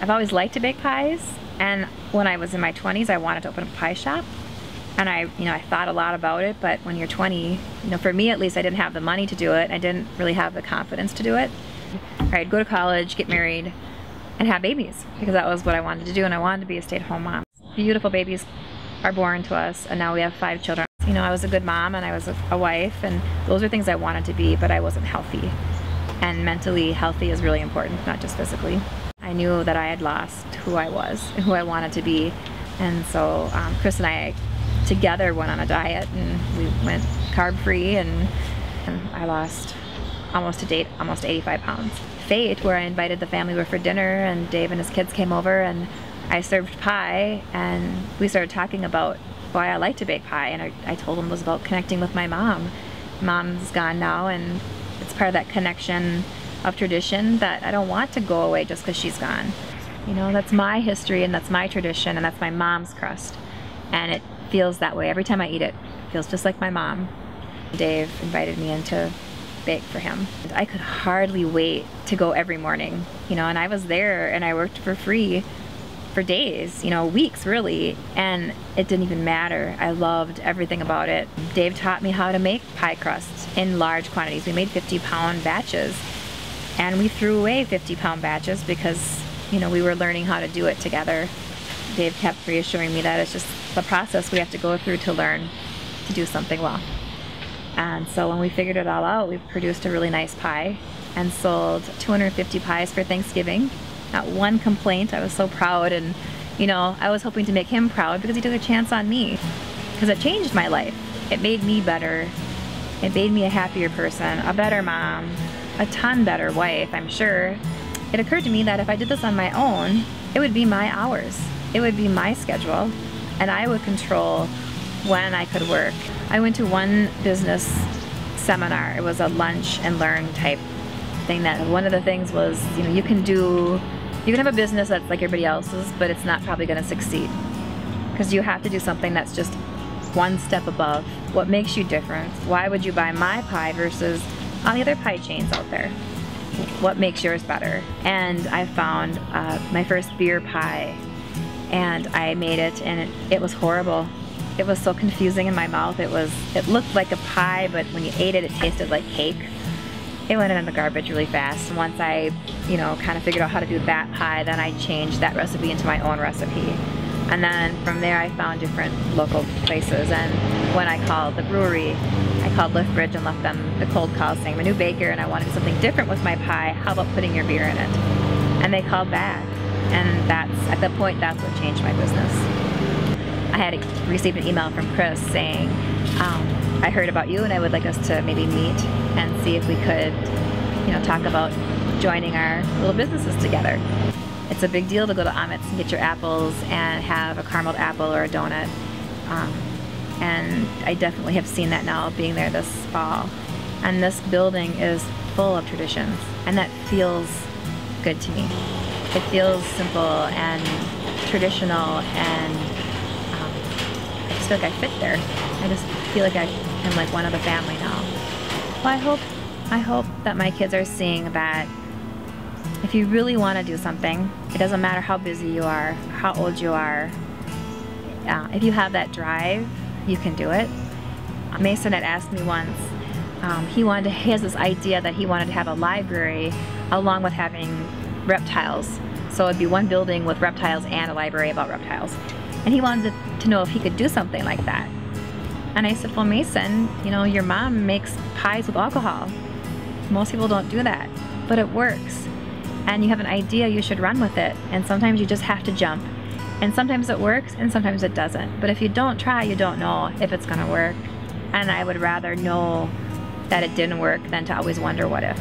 I've always liked to bake pies, and when I was in my 20s, I wanted to open a pie shop. And I thought a lot about it, but when you're 20, for me at least, I didn't have the money to do it. I didn't really have the confidence to do it. I'd go to college, get married, and have babies, because that was what I wanted to do, and I wanted to be a stay-at-home mom. Beautiful babies are born to us, and now we have 5 children. I was a good mom, and I was a wife, and those are things I wanted to be, but I wasn't healthy. And mentally healthy is really important, not just physically. I knew that I had lost who I was and who I wanted to be, and so Chris and I together went on a diet, and we went carb-free, and I lost almost 85 pounds. Fate, where I invited the family over for dinner, and Dave and his kids came over, and I served pie, and we started talking about why I like to bake pie, and I told him it was about connecting with my mom. Mom's gone now, and it's part of that connection of tradition that I don't want to go away just because she's gone. That's my history, and that's my tradition, and that's my mom's crust, and it feels that way every time I eat it. It feels just like my mom. Dave invited me in to bake for him. I could hardly wait to go every morning, and I was there, and I worked for free for days, weeks really, and it didn't even matter. I loved everything about it. Dave taught me how to make pie crusts in large quantities. We made 50-pound batches, and we threw away 50-pound batches because, we were learning how to do it together. Dave kept reassuring me that it's just the process we have to go through to learn to do something well. And so when we figured it all out, we produced a really nice pie and sold 250 pies for Thanksgiving. Not one complaint. I was so proud, and I was hoping to make him proud because he took a chance on me, because it changed my life. It made me better. It made me a happier person, a better mom, a ton better wife, I'm sure. It occurred to me that if I did this on my own, it would be my hours. It would be my schedule, and I would control when I could work. I went to one business seminar. It was a lunch and learn type thing. That one of the things was, you can have a business that's like everybody else's, but it's not probably going to succeed, because you have to do something that's just one step above. What makes you different? Why would you buy my pie versus all the other pie chains out there? What makes yours better? And I found my first beer pie, and I made it, and it was horrible. It was so confusing in my mouth. It looked like a pie, but when you ate it, it tasted like cake. It went in the garbage really fast. And once I, kind of figured out how to do that pie, then I changed that recipe into my own recipe. And then from there, I found different local places. And when I called the brewery, I called Lift Bridge and left them the cold call saying, I'm a new baker and I wanted something different with my pie. How about putting your beer in it? And they called back. And at that point, that's what changed my business. I had received an email from Chris saying, I heard about you and I would like us to maybe meet and see if we could, talk about joining our little businesses together. It's a big deal to go to Amit's and get your apples and have a carameled apple or a donut. And I definitely have seen that now, being there this fall. And this building is full of traditions, and that feels good to me. It feels simple and traditional, and I just feel like I fit there. I just feel like I'm like one of the family now. Well, I hope that my kids are seeing that if you really want to do something, it doesn't matter how busy you are, how old you are. If you have that drive, you can do it. Mason had asked me once, he has this idea that he wanted to have a library along with having reptiles. So it'd be one building with reptiles and a library about reptiles. And he wanted to know if he could do something like that. And I said, well, Mason, your mom makes pies with alcohol. Most people don't do that, but it works. And you have an idea, you should run with it. And sometimes you just have to jump. And sometimes it works and sometimes it doesn't. But if you don't try, you don't know if it's gonna work. And I would rather know that it didn't work than to always wonder what if.